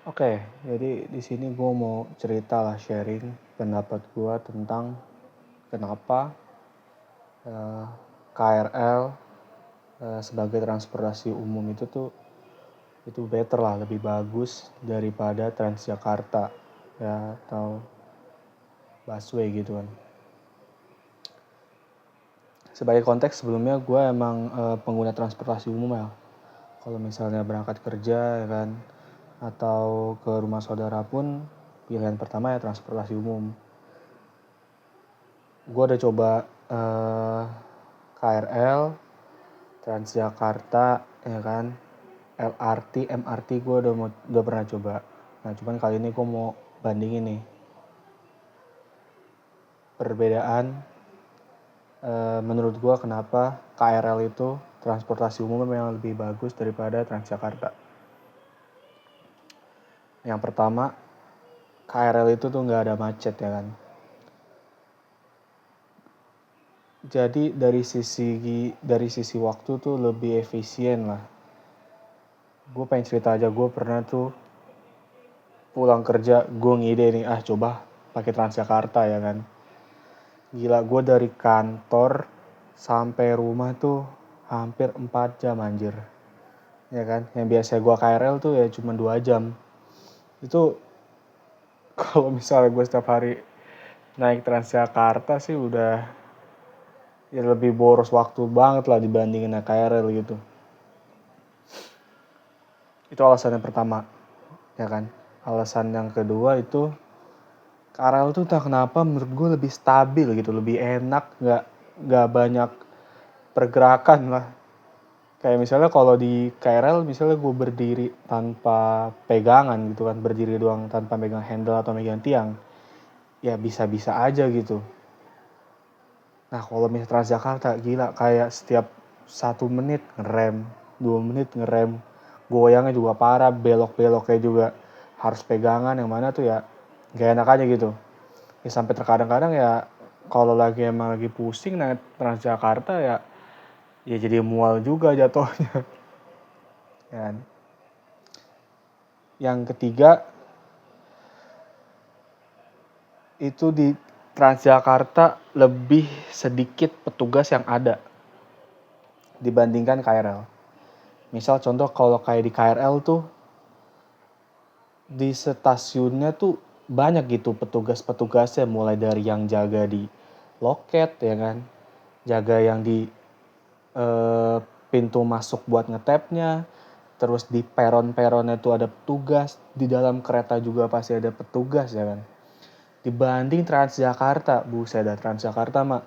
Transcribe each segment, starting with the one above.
Oke, jadi di sini gue mau cerita lah, sharing pendapat gue tentang kenapa eh, KRL sebagai transportasi umum itu better lah, lebih bagus daripada Transjakarta ya, atau busway gitu kan. Sebagai konteks, sebelumnya gue emang pengguna transportasi umum ya. Kalau misalnya berangkat kerja ya kan, atau ke rumah saudara pun pilihan pertama ya transportasi umum. Gue udah coba KRL, Transjakarta, ya kan, LRT, MRT gue udah pernah coba. Nah, cuman kali ini gue mau bandingin nih perbedaan menurut gue kenapa KRL itu transportasi umum memang lebih bagus daripada Transjakarta. Yang pertama, KRL itu tuh nggak ada macet ya kan. Jadi dari sisi waktu tuh lebih efisien lah. Gue pengen cerita aja, gue pernah tuh pulang kerja gue ngide nih, coba pakai Transjakarta ya kan. Gila, gue dari kantor sampai rumah tuh hampir 4 jam anjir. Ya kan, yang biasa gue KRL tuh ya cuma 2 jam. Itu kalau misalnya gue setiap hari naik Transjakarta sih udah ya lebih boros waktu banget lah dibandingin naik KRL gitu. Itu alasan yang pertama, ya kan. Alasan yang kedua itu KRL tuh entah kenapa menurut gue lebih stabil gitu, lebih enak, nggak banyak pergerakan lah. Kayak misalnya kalau di KRL misalnya gue berdiri tanpa pegangan gitu kan, berdiri doang tanpa megang handle atau megang tiang, ya bisa-bisa aja gitu. Nah kalau misalnya Transjakarta gila, kayak setiap 1 menit ngerem, 2 menit ngerem, goyangnya juga parah, belok-beloknya juga harus pegangan, yang mana tuh ya gak enak aja gitu. Ya sampai terkadang-kadang ya kalau emang lagi pusing naik Transjakarta ya jadi mual juga jatuhnya. Dan yang ketiga itu di Transjakarta lebih sedikit petugas yang ada dibandingkan KRL. Misal contoh kalau kayak di KRL tuh di stasiunnya tuh banyak gitu petugas-petugasnya, mulai dari yang jaga di loket ya kan, jaga yang di pintu masuk buat ngetapnya, terus di peron-peronnya tuh ada petugas, di dalam kereta juga pasti ada petugas ya kan. Dibanding Transjakarta, buset dah, Transjakarta mah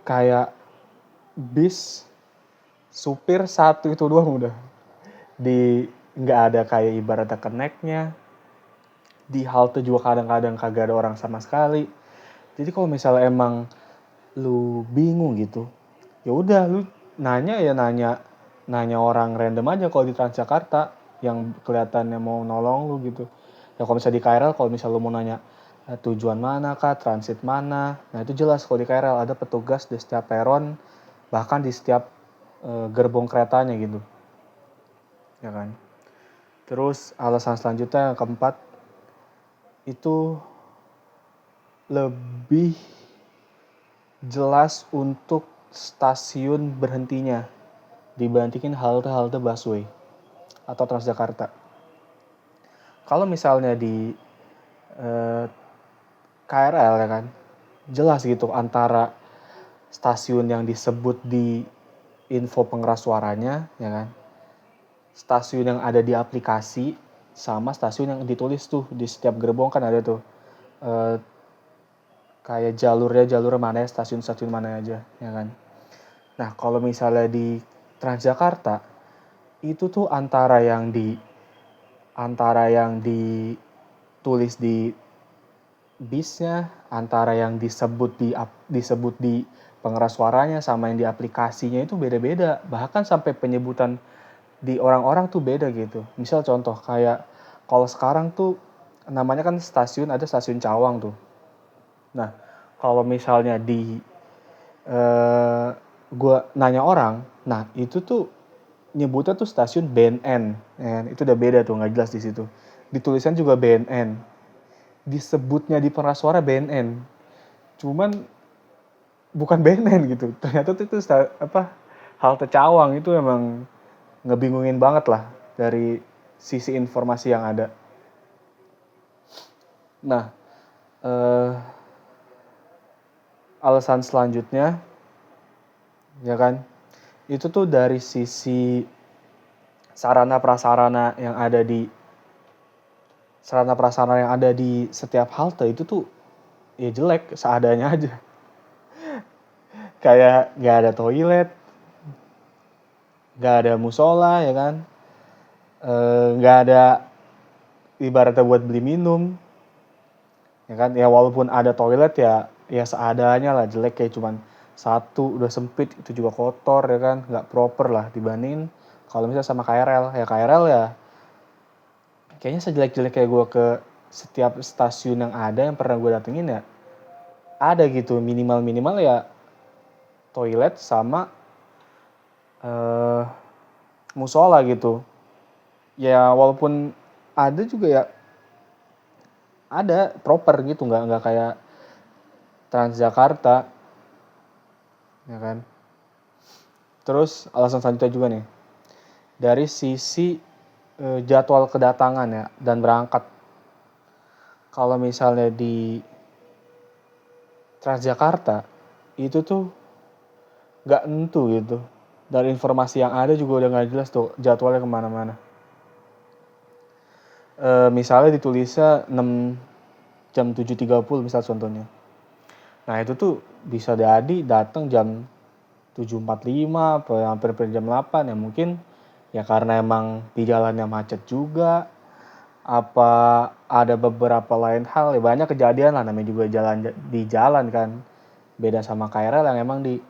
kayak bis supir satu itu doang udah, di nggak ada kayak ibaratnya connect-nya, di halte juga kadang-kadang kagak ada orang sama sekali. Jadi kalau misalnya emang lu bingung gitu, ya udah lu nanya orang random aja kalau di Transjakarta yang kelihatannya mau nolong lu gitu. Ya kalau misalnya di KRL, kalau misalnya lu mau nanya tujuan mana kah, transit mana, nah itu jelas kalau di KRL ada petugas di setiap peron, bahkan di setiap gerbong keretanya gitu, ya kan. Terus alasan selanjutnya yang keempat itu lebih jelas untuk stasiun berhentinya dibandingin halte-halte busway atau Transjakarta. Kalau misalnya di KRL ya kan, jelas gitu antara stasiun yang disebut di info pengeras suaranya ya kan, stasiun yang ada di aplikasi, sama stasiun yang ditulis tuh di setiap gerbong kan ada tuh kayak jalur mana ya, stasiun-stasiun mana aja ya kan. Nah kalau misalnya di Transjakarta itu tuh antara yang ditulis di bisnya, antara yang disebut di pengeras suaranya sama yang di aplikasinya itu beda-beda. Bahkan sampai penyebutan di orang-orang tuh beda gitu. Misal contoh kayak kalau sekarang tuh namanya kan ada stasiun Cawang tuh. Nah, kalau misalnya gue nanya orang, nah itu tuh nyebutnya tuh stasiun BNN, itu udah beda tuh, nggak jelas di situ. Ditulisan juga BNN, disebutnya di pengeras suara BNN, cuman bukan BNN gitu. Ternyata tuh itu halte Cawang. Itu emang ngebingungin banget lah dari sisi informasi yang ada. Nah, alasan selanjutnya, ya kan, itu tuh dari sisi sarana prasarana yang ada di setiap halte itu tuh ya jelek, seadanya aja. Kayak nggak ada toilet, nggak ada musola, ya kan, nggak ada ibaratnya buat beli minum, ya kan, ya walaupun ada toilet ya seadanya lah, jelek, kayak cuman satu, udah sempit, itu juga kotor, ya kan, nggak proper lah dibandingin kalau misalnya sama KRL. Ya KRL ya kayaknya sejelek-jelek kayak gue ke setiap stasiun yang ada yang pernah gue datengin, ya ada gitu minimal ya toilet sama musola gitu. Ya walaupun ada juga ya ada proper gitu, nggak kayak Transjakarta, ya kan. Terus alasan selanjutnya juga nih, dari sisi jadwal kedatangan ya dan berangkat. Kalau misalnya di Transjakarta itu tuh nggak nentu gitu. Dari informasi yang ada juga udah nggak jelas tuh jadwalnya kemana-mana. Misalnya ditulisnya 6 jam 7.30 misal contohnya. Nah itu tuh bisa jadi datang jam 7.45 atau hampir jam 8, ya mungkin ya karena emang di jalannya macet juga, apa ada beberapa lain hal, ya banyak kejadian lah, namanya juga di jalan kan. Beda sama KRL yang emang di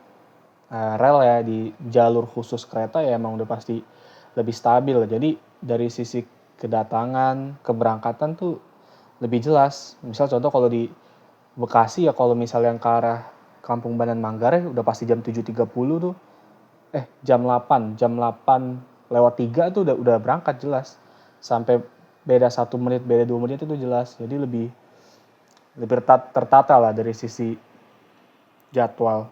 rel ya, di jalur khusus kereta ya emang udah pasti lebih stabil. Jadi dari sisi kedatangan, keberangkatan tuh lebih jelas. Misal contoh kalau di Bekasi ya, kalau misalnya yang ke arah Kampung Banan Manggarai udah pasti jam 7.30 tuh. Jam 8 lewat 3 tuh udah berangkat jelas. Sampai beda 1 menit, beda 2 menit itu jelas. Jadi lebih tertata lah dari sisi jadwal.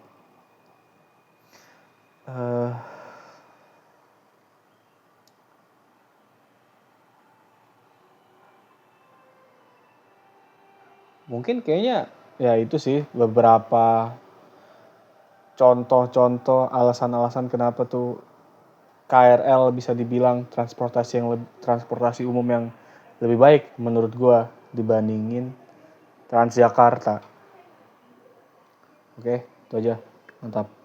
Mungkin kayaknya ya itu sih beberapa contoh-contoh alasan-alasan kenapa tuh KRL bisa dibilang transportasi umum yang lebih baik menurut gua dibandingin Transjakarta. Oke, itu aja. Mantap.